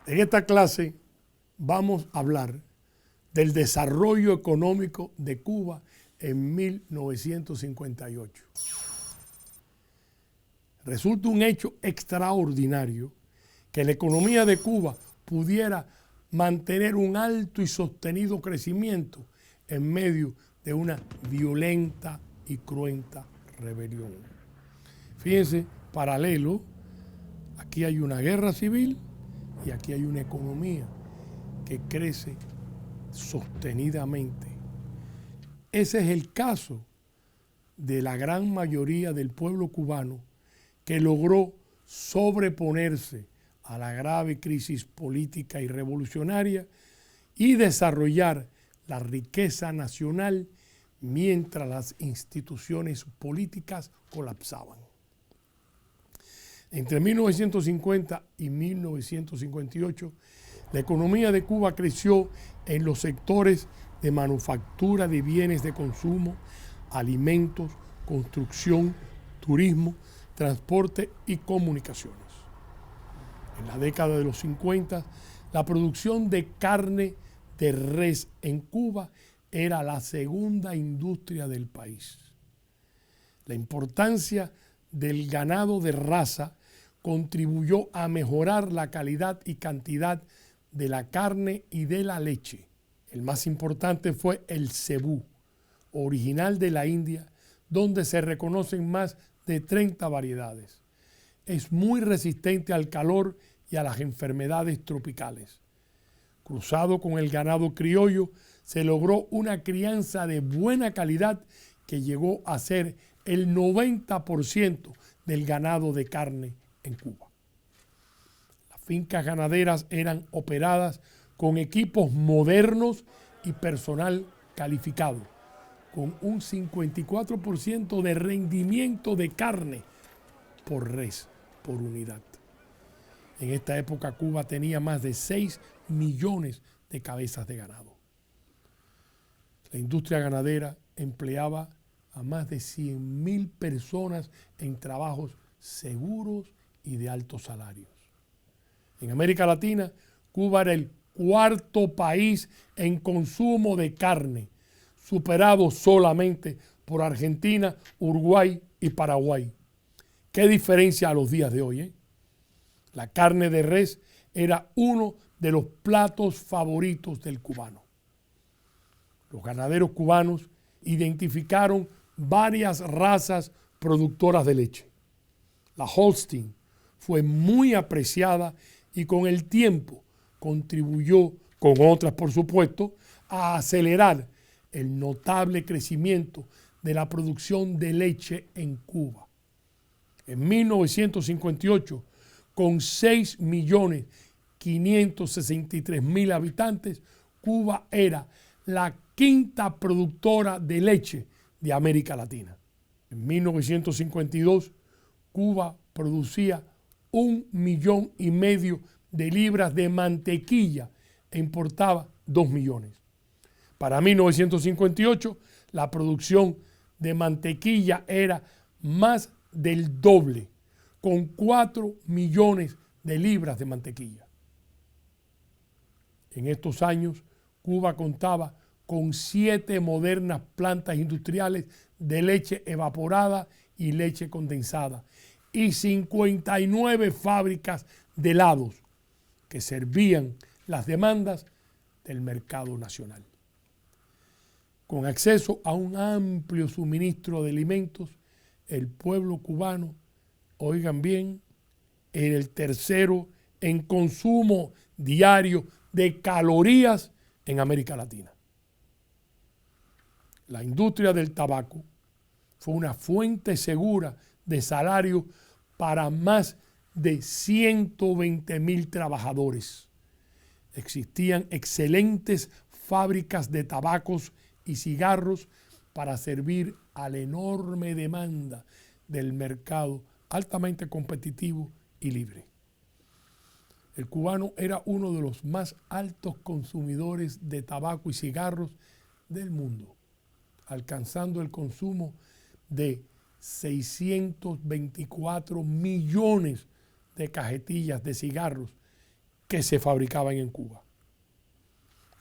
En esta clase vamos a hablar del desarrollo económico de Cuba en 1958. Resulta un hecho extraordinario que la economía de Cuba pudiera mantener un alto y sostenido crecimiento en medio de una violenta y cruenta rebelión. Fíjense, paralelo, aquí hay una guerra civil y aquí hay una economía que crece sostenidamente. Ese es el caso de la gran mayoría del pueblo cubano que logró sobreponerse a la grave crisis política y revolucionaria y desarrollar la riqueza nacional mientras las instituciones políticas colapsaban. Entre 1950 y 1958, la economía de Cuba creció en los sectores de manufactura de bienes de consumo, alimentos, construcción, turismo, transporte y comunicaciones. En la década de los 50, la producción de carne de res en Cuba era la segunda industria del país. La importancia del ganado de raza contribuyó a mejorar la calidad y cantidad de la carne y de la leche. El más importante fue el cebú, original de la India, donde se reconocen más de 30 variedades. Es muy resistente al calor y a las enfermedades tropicales. Cruzado con el ganado criollo, se logró una crianza de buena calidad que llegó a ser el 90% del ganado de carne en Cuba. Las fincas ganaderas eran operadas con equipos modernos y personal calificado, con un 54% de rendimiento de carne por res, por unidad. En esta época Cuba tenía más de 6 millones de cabezas de ganado. La industria ganadera empleaba a más de 100.000 personas en trabajos seguros y de altos salarios. En América Latina, Cuba era el cuarto país en consumo de carne, superado solamente por Argentina, Uruguay y Paraguay. ¿Qué diferencia a los días de hoy? La carne de res era uno de los platos favoritos del cubano. Los ganaderos cubanos identificaron varias razas productoras de leche. La Holstein fue muy apreciada y con el tiempo contribuyó, con otras por supuesto, a acelerar el notable crecimiento de la producción de leche en Cuba. En 1958, con 6.563.000 habitantes, Cuba era la quinta productora de leche de América Latina. En 1952, Cuba producía 1,5 millones de libras de mantequilla e importaba 2 millones. Para 1958, la producción de mantequilla era más del doble, con 4 millones de libras de mantequilla. En estos años, Cuba contaba con 7 modernas plantas industriales de leche evaporada y leche condensada y 59 fábricas de helados que servían las demandas del mercado nacional. Con acceso a un amplio suministro de alimentos, el pueblo cubano, oigan bien, era el tercero en consumo diario de calorías en América Latina. La industria del tabaco fue una fuente segura de salario para más de 120.000 trabajadores. Existían excelentes fábricas de tabacos y cigarros para servir a la enorme demanda del mercado altamente competitivo y libre. El cubano era uno de los más altos consumidores de tabaco y cigarros del mundo, alcanzando el consumo de 624 millones de cajetillas de cigarros que se fabricaban en Cuba,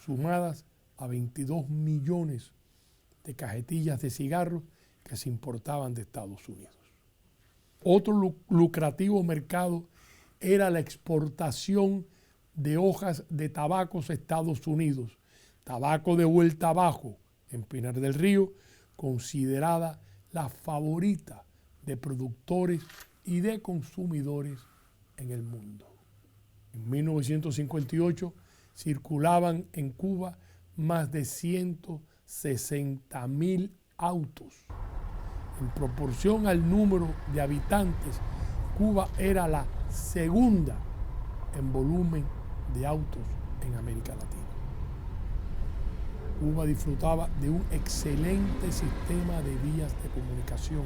sumadas a 22 millones de cajetillas de cigarros que se importaban de Estados Unidos. Otro lucrativo mercado era la exportación de hojas de tabacos a Estados Unidos, tabaco de vuelta abajo en Pinar del Río, considerada la favorita de productores y de consumidores en el mundo. En 1958 circulaban en Cuba más de 160.000 autos. En proporción al número de habitantes, Cuba era la segunda en volumen de autos en América Latina. Cuba disfrutaba de un excelente sistema de vías de comunicación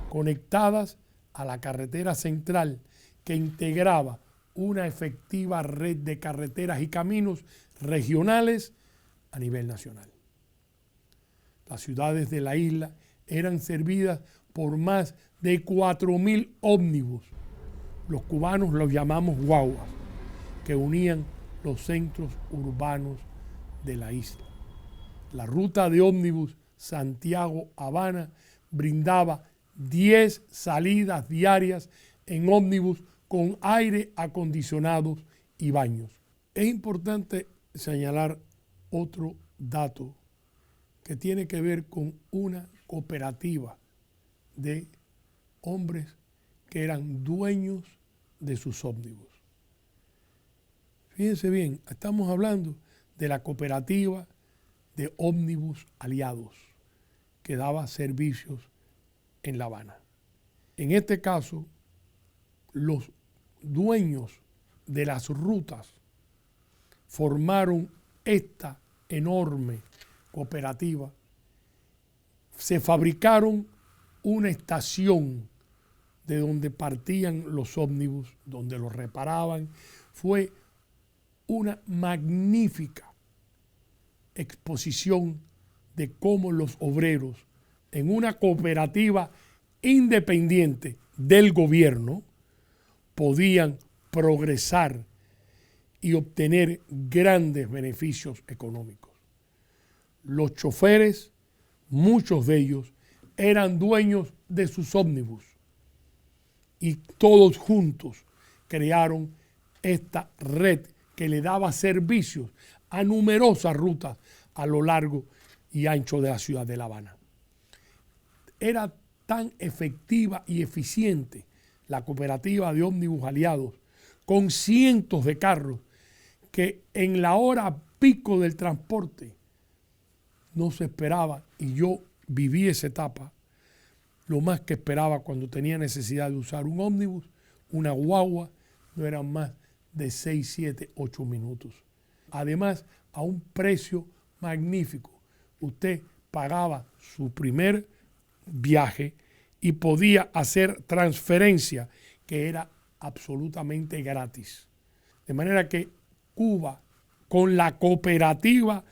conectadas a la carretera central que integraba una efectiva red de carreteras y caminos regionales a nivel nacional. Las ciudades de la isla eran servidas por más de 4.000 ómnibus. Los cubanos los llamamos guaguas, que unían los centros urbanos de la isla. La ruta de ómnibus Santiago-Habana brindaba 10 salidas diarias en ómnibus con aire acondicionado y baños. Es importante señalar otro dato que tiene que ver con una cooperativa de hombres que eran dueños de sus ómnibus. Fíjense bien, estamos hablando de la cooperativa de ómnibus aliados que daba servicios en La Habana. En este caso, los dueños de las rutas formaron esta enorme cooperativa. Se fabricaron una estación de donde partían los ómnibus, donde los reparaban. Fue una magnífica exposición de cómo los obreros en una cooperativa independiente del gobierno podían progresar y obtener grandes beneficios económicos. Los choferes, muchos de ellos, eran dueños de sus ómnibus y todos juntos crearon esta red que le daba servicios a numerosas rutas a lo largo y ancho de la ciudad de La Habana. Era tan efectiva y eficiente la cooperativa de ómnibus aliados, con cientos de carros, que en la hora pico del transporte no se esperaba, y yo viví esa etapa, lo más que esperaba cuando tenía necesidad de usar un ómnibus, una guagua, no eran más de 6, 7, 8 minutos. Además, a un precio magnífico. Usted pagaba su primer viaje y podía hacer transferencia, que era absolutamente gratis. De manera que Cuba, con la cooperativa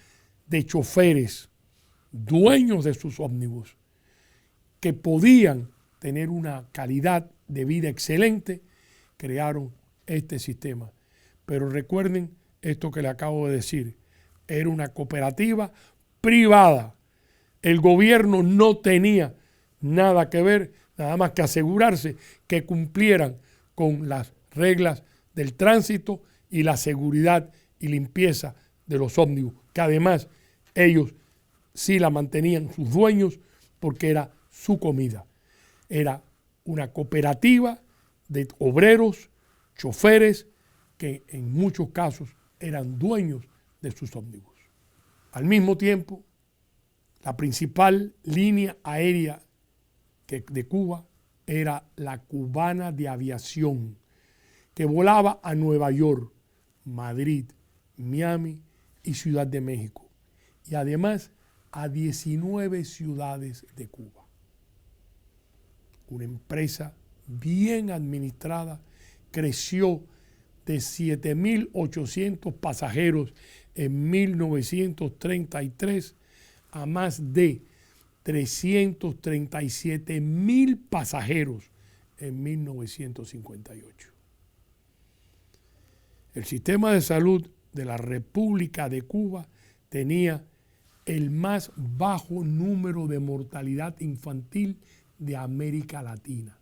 de choferes, dueños de sus ómnibus, que podían tener una calidad de vida excelente, crearon este sistema. Pero recuerden esto que le acabo de decir, era una cooperativa privada. El gobierno no tenía nada que ver, nada más que asegurarse que cumplieran con las reglas del tránsito y la seguridad y limpieza de los ómnibus, que además ellos sí la mantenían sus dueños porque era su comida. Era una cooperativa de obreros, choferes, que en muchos casos eran dueños de sus ómnibus. Al mismo tiempo, la principal línea aérea de Cuba era la Cubana de Aviación, que volaba a Nueva York, Madrid, Miami y Ciudad de México, y además a 19 ciudades de Cuba. Una empresa bien administrada creció de 7.800 pasajeros en 1933 a más de 337.000 pasajeros en 1958. El sistema de salud de la República de Cuba tenía el más bajo número de mortalidad infantil de América Latina,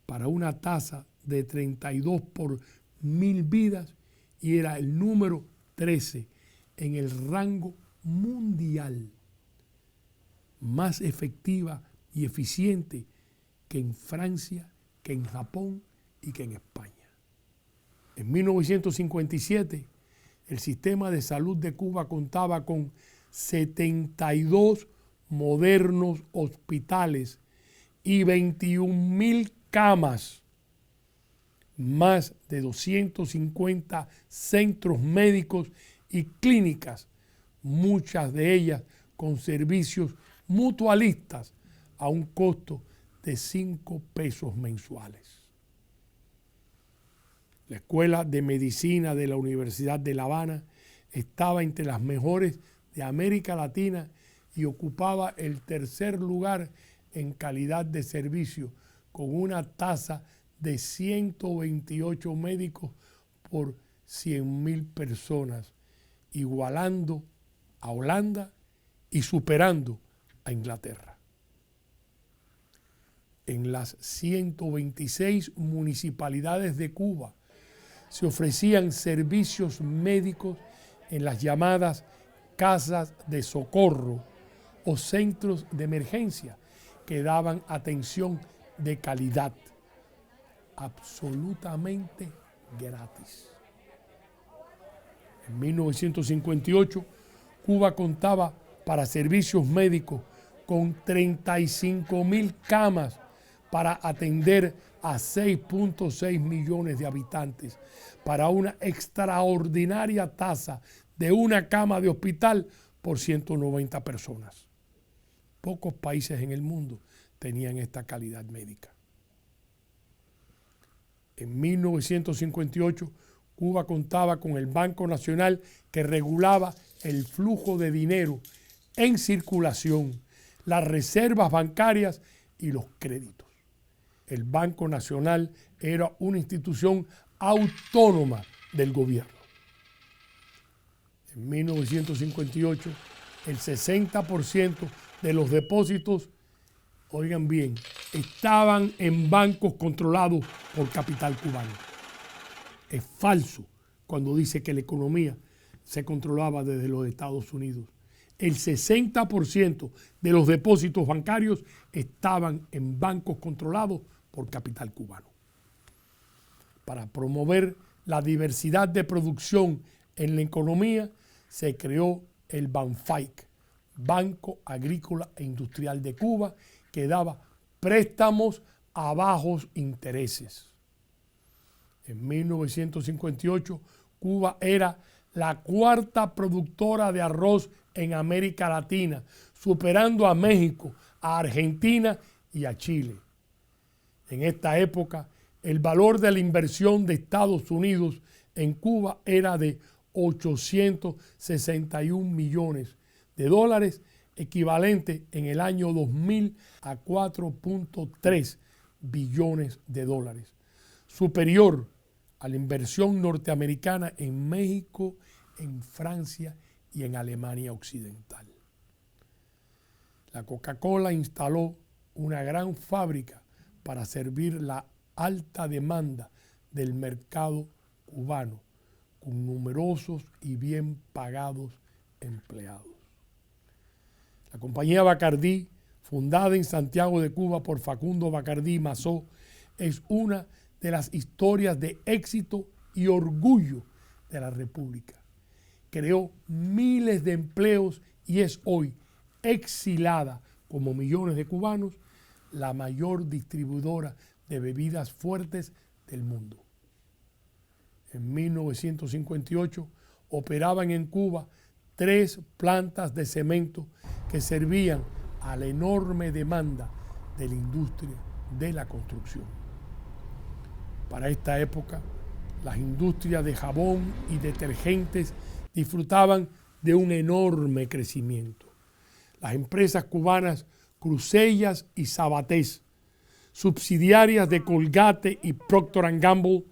para una tasa de 32 por 1000 vidas, y era el número 13 en el rango mundial, más efectiva y eficiente que en Francia, que en Japón y que en España. En 1957, el sistema de salud de Cuba contaba con 72 modernos hospitales y 21.000 camas, más de 250 centros médicos y clínicas, muchas de ellas con servicios mutualistas a un costo de 5 pesos mensuales. La Escuela de Medicina de la Universidad de La Habana estaba entre las mejores de América Latina y ocupaba el tercer lugar en calidad de servicio, con una tasa de 128 médicos por 100.000 personas, igualando a Holanda y superando a Inglaterra. En las 126 municipalidades de Cuba se ofrecían servicios médicos en las llamadas casas de socorro o centros de emergencia, que daban atención de calidad, absolutamente gratis. En 1958, Cuba contaba para servicios médicos con 35.000 camas para atender a 6.6 millones de habitantes, para una extraordinaria tasa de una cama de hospital por 190 personas. Pocos países en el mundo tenían esta calidad médica. En 1958, Cuba contaba con el Banco Nacional, que regulaba el flujo de dinero en circulación, las reservas bancarias y los créditos. El Banco Nacional era una institución autónoma del gobierno. En 1958, el 60% de los depósitos, oigan bien, estaban en bancos controlados por capital cubano. Es falso cuando dice que la economía se controlaba desde los Estados Unidos. El 60% de los depósitos bancarios estaban en bancos controlados por capital cubano. Para promover la diversidad de producción en la economía, se creó el BANFAIC, Banco Agrícola e Industrial de Cuba, que daba préstamos a bajos intereses. En 1958, Cuba era la cuarta productora de arroz en América Latina, superando a México, a Argentina y a Chile. En esta época, el valor de la inversión de Estados Unidos en Cuba era de 861 millones de dólares, equivalente en el año 2000 a 4.3 billones de dólares, superior a la inversión norteamericana en México, en Francia y en Alemania Occidental. La Coca-Cola instaló una gran fábrica para servir la alta demanda del mercado cubano, con numerosos y bien pagados empleados. La compañía Bacardí, fundada en Santiago de Cuba por Facundo Bacardí Mazó, es una de las historias de éxito y orgullo de la República. Creó miles de empleos y es hoy, exilada como millones de cubanos, la mayor distribuidora de bebidas fuertes del mundo. En 1958 operaban en Cuba 3 plantas de cemento que servían a la enorme demanda de la industria de la construcción. Para esta época, las industrias de jabón y detergentes disfrutaban de un enorme crecimiento. Las empresas cubanas Crucellas y Sabatés, subsidiarias de Colgate y Procter & Gamble,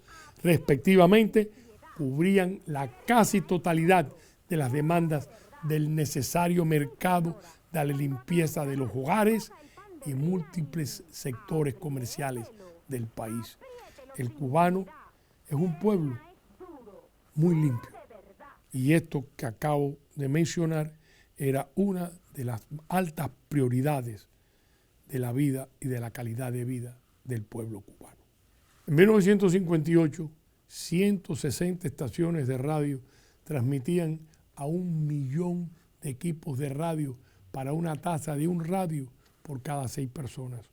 respectivamente, cubrían la casi totalidad de las demandas del necesario mercado de la limpieza de los hogares y múltiples sectores comerciales del país. El cubano es un pueblo muy limpio. Y esto que acabo de mencionar era una de las altas prioridades de la vida y de la calidad de vida del pueblo cubano. En 1958, 160 estaciones de radio transmitían a 1 millón de equipos de radio para una tasa de un radio por cada 6 personas,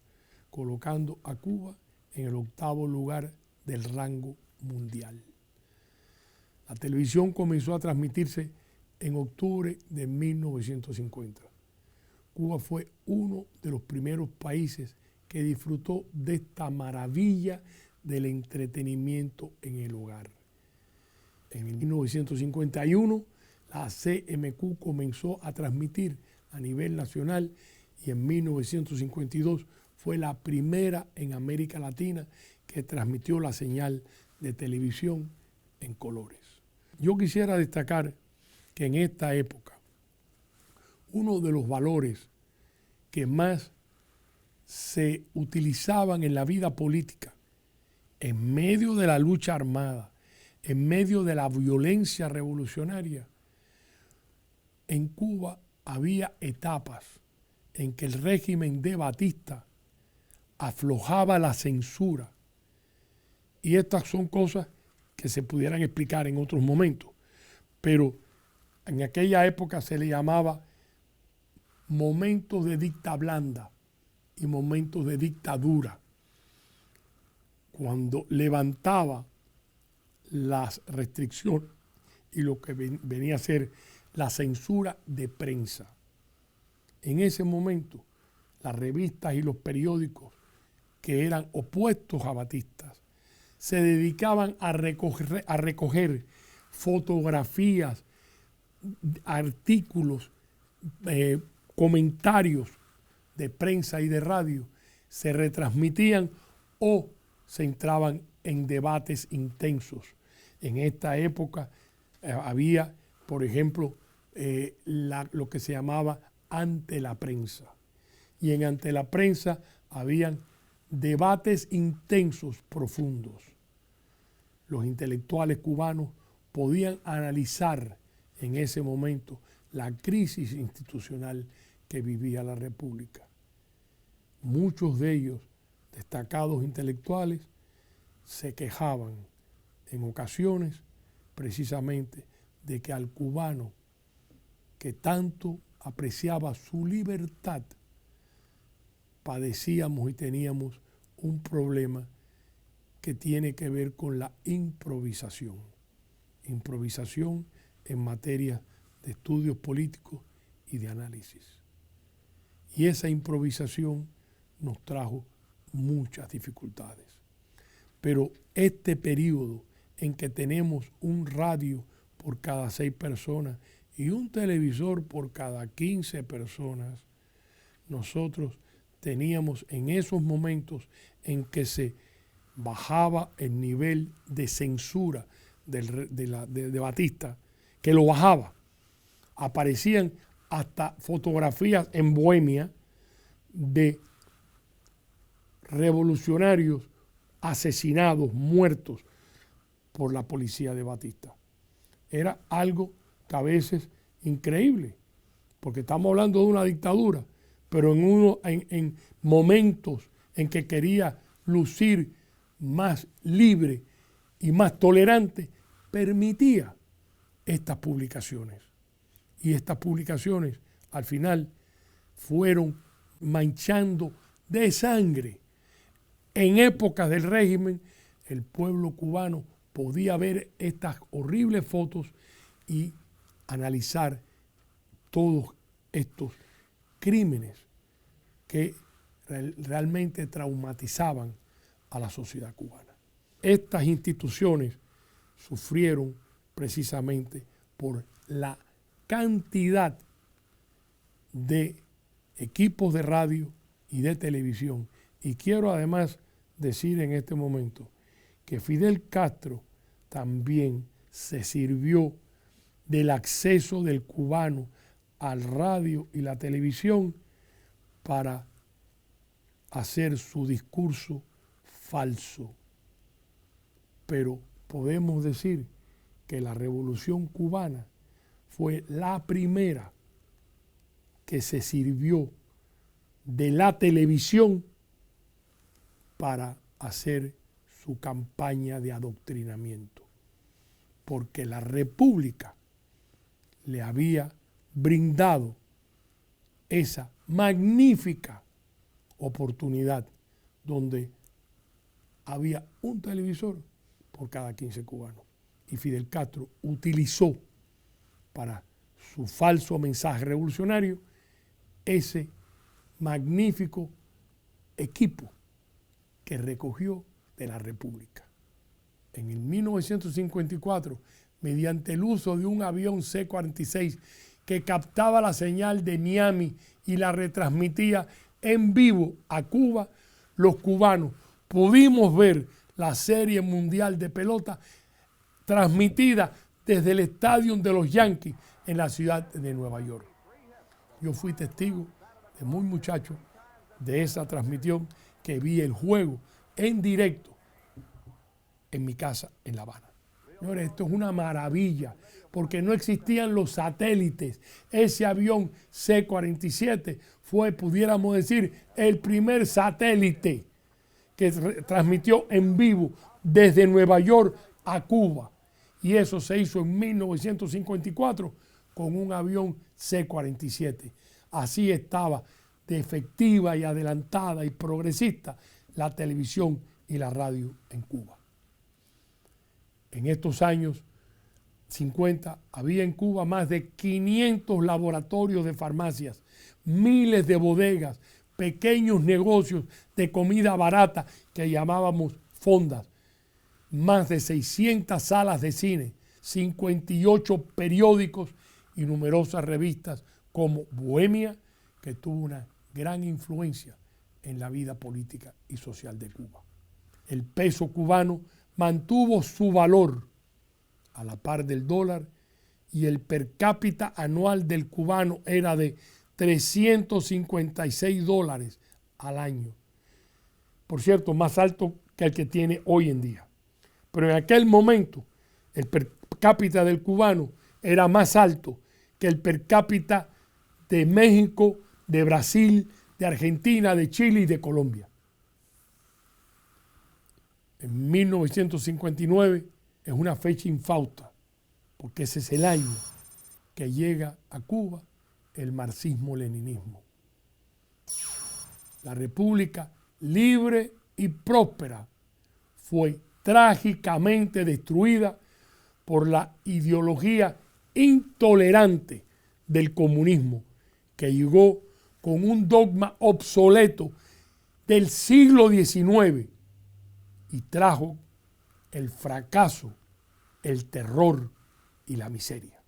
colocando a Cuba en el 8º lugar del rango mundial. La televisión comenzó a transmitirse en octubre de 1950. Cuba fue uno de los primeros países que disfrutó de esta maravilla del entretenimiento en el hogar. En 1951, la CMQ comenzó a transmitir a nivel nacional y en 1952 fue la primera en América Latina que transmitió la señal de televisión en colores. Yo quisiera destacar que en esta época uno de los valores que más se utilizaban en la vida política, en medio de la lucha armada, en medio de la violencia revolucionaria, en Cuba había etapas en que el régimen de Batista aflojaba la censura. Y estas son cosas que se pudieran explicar en otros momentos. Pero en aquella época se le llamaba momentos de dicta blanda y momentos de dictadura. Cuando levantaba las restricciones y lo que venía a ser la censura de prensa. En ese momento, las revistas y los periódicos que eran opuestos a Batista se dedicaban a recoger fotografías, artículos, comentarios de prensa y de radio, se retransmitían o se entraban en debates intensos. En esta época había, por ejemplo, lo que se llamaba Ante la Prensa. Y en Ante la Prensa habían debates intensos, profundos. Los intelectuales cubanos podían analizar en ese momento la crisis institucional que vivía la República. Muchos de ellos, destacados intelectuales, se quejaban en ocasiones precisamente de que al cubano que tanto apreciaba su libertad, padecíamos y teníamos un problema que tiene que ver con la improvisación. Improvisación en materia de estudios políticos y de análisis. Y esa improvisación nos trajo muchas dificultades. Pero este periodo en que tenemos un radio por cada 6 personas y un televisor por cada 15 personas, nosotros teníamos en esos momentos en que se bajaba el nivel de censura de Batista, que lo bajaba. Aparecían hasta fotografías en Bohemia de revolucionarios asesinados, muertos por la policía de Batista. Era algo que a veces increíble, porque estamos hablando de una dictadura, pero en momentos en que quería lucir más libre y más tolerante, permitía estas publicaciones. Y estas publicaciones al final fueron manchando de sangre. En épocas del régimen, el pueblo cubano podía ver estas horribles fotos y analizar todos estos crímenes que realmente traumatizaban a la sociedad cubana. Estas instituciones sufrieron precisamente por la cantidad de equipos de radio y de televisión. Y quiero además decir en este momento que Fidel Castro también se sirvió del acceso del cubano al radio y la televisión para hacer su discurso falso. Pero podemos decir que la Revolución Cubana fue la primera que se sirvió de la televisión para hacer su campaña de adoctrinamiento, porque la República le había brindado esa magnífica oportunidad donde había un televisor por cada 15 cubanos. Y Fidel Castro utilizó para su falso mensaje revolucionario ese magnífico equipo que recogió de la República. En el 1954, mediante el uso de un avión C-46 que captaba la señal de Miami y la retransmitía en vivo a Cuba, los cubanos pudimos ver la Serie Mundial de Pelota transmitida desde el estadio de los Yankees en la ciudad de Nueva York. Yo fui testigo de muy muchacho de esa transmisión, que vi el juego en directo en mi casa en La Habana. Señores, esto es una maravilla, porque no existían los satélites. Ese avión C-47 fue, pudiéramos decir, el primer satélite que transmitió en vivo desde Nueva York a Cuba. Y eso se hizo en 1954 con un avión C-47. Así estaba de efectiva y adelantada y progresista la televisión y la radio en Cuba. En estos años 50 había en Cuba más de 500 laboratorios de farmacias, miles de bodegas, pequeños negocios de comida barata que llamábamos fondas, más de 600 salas de cine, 58 periódicos y numerosas revistas como Bohemia, que tuvo una gran influencia en la vida política y social de Cuba. El peso cubano mantuvo su valor a la par del dólar y el per cápita anual del cubano era de $356 al año. Por cierto, más alto que el que tiene hoy en día. Pero en aquel momento el per cápita del cubano era más alto que el per cápita de México, de Brasil, de Argentina, de Chile y de Colombia. En 1959 es una fecha infausta, porque ese es el año que llega a Cuba el marxismo-leninismo. La República libre y próspera fue trágicamente destruida por la ideología intolerante del comunismo, que llegó con un dogma obsoleto del siglo XIX y trajo el fracaso, el terror y la miseria.